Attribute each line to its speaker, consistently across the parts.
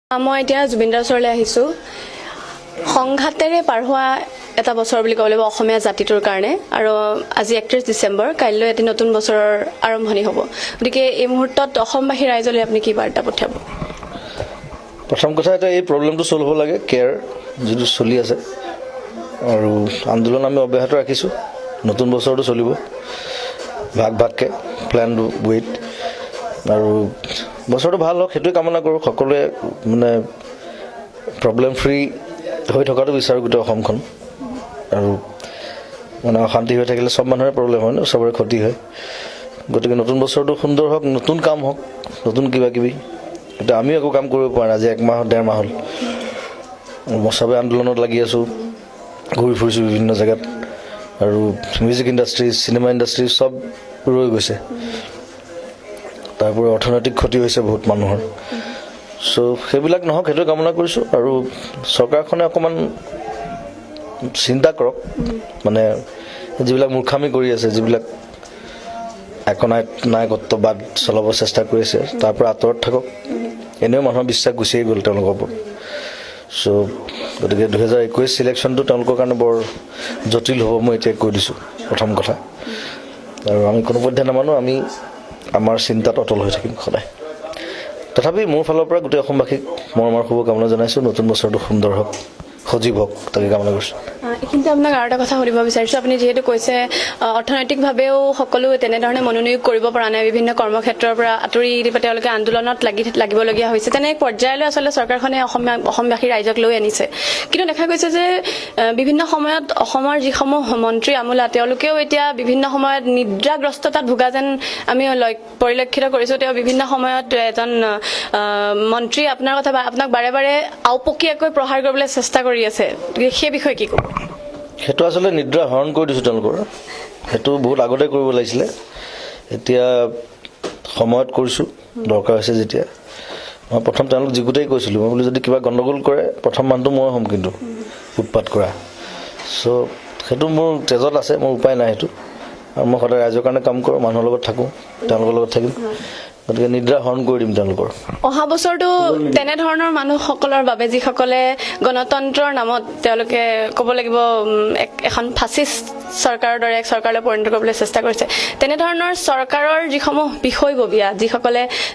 Speaker 1: মই এতিয়া জুবিনদাৰ ওচৰলৈ আহিছোঁ। সংঘাতেৰে পাৰ হোৱা এটা বছৰ বুলি ক'ব লাগিব অসমীয়া জাতিটোৰ কাৰণে, আৰু আজি 31 ডিচেম্বৰ, কাইলৈ এটি নতুন বছৰৰ আৰম্ভণি হ'ব। গতিকে এই মুহূৰ্তত অসমবাসী ৰাইজলৈ আপুনি কি বাৰ্তা পঠিয়াব?
Speaker 2: প্ৰথম কথা, এটা এই প্ৰব্লেমটো ছল্ভ হ'ব লাগে, কেয়াৰ যিটো চলি আছে, আৰু আন্দোলন আমি অব্যাহত ৰাখিছোঁ। নতুন বছৰটো চলিব ভাগ ভাগকৈ, প্লেন ৱেইট, আৰু বছৰটো ভাল হওক সেইটোৱে কামনা কৰোঁ। সকলোৱে মানে প্ৰব্লেম ফ্ৰী হৈ থকাটো বিচাৰোঁ গোটেই অসমখন, আৰু মানে অশান্তি হৈ থাকিলে চব মানুহৰে প্ৰব্লেম হয় ন, চবৰে ক্ষতি হয়। গতিকে নতুন বছৰটো সুন্দৰ হওক, নতুন কাম হওক, নতুন কিবা কিবি। এতিয়া আমিও একো কাম কৰিব পৰা নাই, আজি 1 মাহ 1.5 মাহ হ'ল। চবে আন্দোলনত লাগি আছোঁ, ঘূৰি ফুৰিছোঁ বিভিন্ন জেগাত, আৰু মিউজিক ইণ্ডাষ্ট্ৰী, চিনেমা ইণ্ডাষ্ট্ৰী চব ৰৈ গৈছে। তাৰপৰা অৰ্থনৈতিক ক্ষতি হৈছে বহুত মানুহৰ। চ' সেইবিলাক নহওক সেইটোৱে কামনা কৰিছোঁ। আৰু চৰকাৰখনে অকণমান চিন্তা কৰক, মানে যিবিলাক মূৰ্খামি কৰি আছে, যিবিলাক নায়কত্ববাদ চলাব চেষ্টা কৰি আছে, তাৰ পৰা আঁতৰত থাকক। এনেও মানুহৰ বিশ্বাস গুচিয়ে গ'ল তেওঁলোকৰ ওপৰত। চ' গতিকে 2021 ইলেকশ্যনটো তেওঁলোকৰ কাৰণে বৰ জটিল হ'ব, মই এতিয়া কৈ দিছোঁ প্ৰথম কথা। আৰু আমি কোনোপধ্যে নামানো, আমি আমাৰ চিন্তাত অটল হৈ থাকিম সদায়। তথাপি মোৰ ফালৰ পৰা গোটেই অসমবাসীক মৰমৰ শুভকামনা জনাইছোঁ। নতুন বছৰটো সুন্দৰ হওক, সজীৱ হওক, তাকে কামনা কৰিছোঁ।
Speaker 1: এইখিনিতে আপোনাক আৰু এটা কথা সুধিব বিচাৰিছোঁ। আপুনি যিহেতু কৈছে অৰ্থনৈতিকভাৱেও সকলো তেনেধৰণে মনোনিয়োগ কৰিব পৰা নাই, বিভিন্ন কৰ্মক্ষেত্ৰৰ পৰা আঁতৰি তেওঁলোকে আন্দোলনত লাগিবলগীয়া হৈছে, তেনে পৰ্যায়লৈ আচলতে চৰকাৰখনে অসমবাসী ৰাইজক লৈ আনিছে। কিন্তু দেখা গৈছে যে বিভিন্ন সময়ত অসমৰ যিসমূহ মন্ত্ৰী আমোলা, তেওঁলোকেও এতিয়া বিভিন্ন সময়ত নিদ্ৰাগ্ৰস্ততাত ভোগা যেন আমি পৰিলক্ষিত কৰিছোঁ। তেওঁ বিভিন্ন সময়ত এজন মন্ত্ৰী আপোনাক বাৰে বাৰে আওপকীয়াকৈ প্ৰহাৰ কৰিবলৈ চেষ্টা কৰি আছে, সেই বিষয়ে কি ক'ব?
Speaker 2: সেইটো আচলতে নিদ্ৰা হৰণ কৰি দিছোঁ তেওঁলোকৰ। সেইটো বহুত আগতে কৰিব লাগিছিলে, এতিয়া সময়ত কৰিছোঁ, দৰকাৰ হৈছে যেতিয়া। মই প্ৰথম তেওঁলোক জিকোতেই কৈছিলোঁ, মই বোলো যদি কিবা গণ্ডগোল কৰে প্ৰথম মানুহটো মই হ'ম, কিন্তু উৎপাত কৰা। চ' সেইটো মোৰ তেজত আছে, মোৰ উপায় নাই সেইটো। আৰু মই সদায় ৰাইজৰ কাৰণে কাম কৰোঁ, মানুহৰ লগত থাকোঁ, তেওঁলোকৰ লগত থাকিম। গতিকে নিদ্ৰা হৰণ কৰি দিম তেওঁলোকৰ।
Speaker 1: অহা বছৰটো তেনেধৰণৰ মানুহসকলৰ বাবে যিসকলে গণতন্ত্ৰৰ নামত তেওঁলোকে ক'ব লাগিব এখন ফাচিষ্ট চৰকাৰৰ দৰে এক চৰকাৰলৈ পৰিণত কৰিবলৈ চেষ্টা কৰিছে, তেনেধৰণৰ চৰকাৰৰ যিসমূহ বিষয়ববীয়া,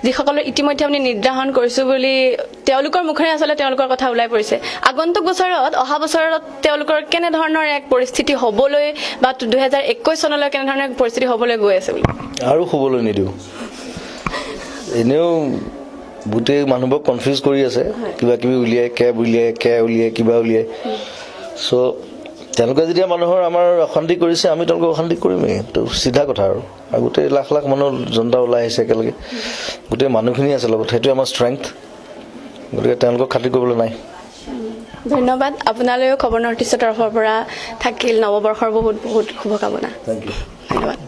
Speaker 1: যিসকলৰ ইতিমধ্যে আপুনি নিদ্ৰা হৰণ কৰিছোঁ বুলি তেওঁলোকৰ মুখেৰে আচলতে তেওঁলোকৰ কথা ওলাই পৰিছে, আগন্তুক বছৰত, অহা বছৰত তেওঁলোকৰ কেনেধৰণৰ এক পৰিস্থিতি হ'বলৈ, বা 2021 চনলৈ কেনেধৰণৰ এক পৰিস্থিতি হ'বলৈ গৈ আছে বুলি? আৰু
Speaker 2: শুবলৈ নিদিওঁ। এনেও গোটেই মানুহবোৰক কনফিউজ কৰি আছে, কিবা কিবি উলিয়াই, কিবা উলিয়াই। চ' তেওঁলোকে যেতিয়া মানুহৰ আমাৰ অশান্তি কৰিছে, আমি তেওঁলোকক অশান্তি কৰিমেই, এইটো চিধা কথা। আৰু গোটেই লাখ লাখ মানুহ জনতা ওলাই আহিছে একেলগে, গোটেই মানুহখিনি আছে লগত, সেইটোৱে আমাৰ ষ্ট্ৰেংথ। গতিকে তেওঁলোকক খাতিৰ কৰিবলৈ নাই।
Speaker 1: ধন্যবাদ। আপোনালৈও খবৰ নৰ্থ ইষ্টৰ তৰফৰ পৰা থাকিল নৱবৰ্ষৰ বহুত বহুত শুভকামনা।
Speaker 2: Thank you.
Speaker 1: ধন্যবাদ।